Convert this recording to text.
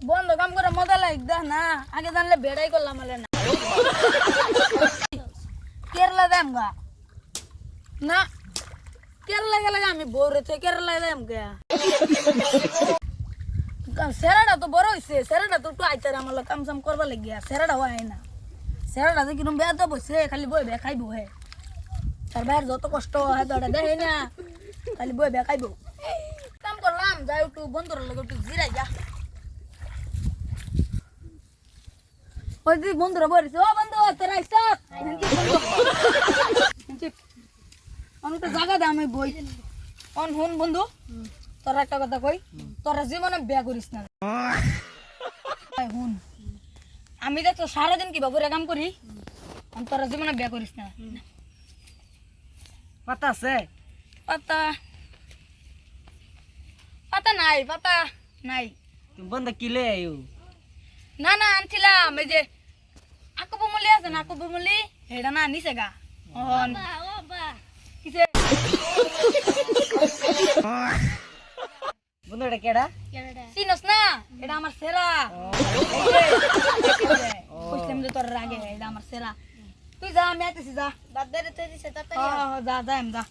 বন্ধ কাম করে মজা লাগবে না আগে জানলে বেড়াই করলাম বলে না কেরালা যাম গা না কেরালা গেলে আমি বউরেছে কেরালা যাম গা সেরাটা তো বড় হইছে সেরাটা তো একটু আইতার আমার কাম সাম করবা লাগিয়া সেরাটা হয় না সেরাটা যে কিরম বেয়া তো বসে খালি বই বে খাইবো হে তার বাইরে যত কষ্ট হয় তো দেখে না খালি বই বে খাইবো কাম করলাম যাই একটু বন্ধুর লগে একটু জিরাই যা ওই যে বন্ধুরা বলেছে ও বন্ধু তোরা স্টপ আমি তো জায়গা দে আমি বই অন হুন বন্ধু তোরা একটা কথা কই তোরা জীবনে বিয়া করিস না হুন আমি দেখ তো সারাদিন কি বাবুরে কাম করি তোরা জীবনে বিয়া করিস না পাতা আছে পাতা পাতা নাই পাতা নাই তুমি বন্ধ কিলে আইও না না আনছিলাম এই যে আকবমলি আছে না আকবমলি হেডা না নিছে গা অন কিসে বন্ধু এটা কেডা চিনস না এটা আমার সেরা কইলাম যে তোর রাগে এটা আমার সেরা তুই যা আমি আইতেছি যা বাদ দে রে তুই দিছে তাতে যা যা আমি যা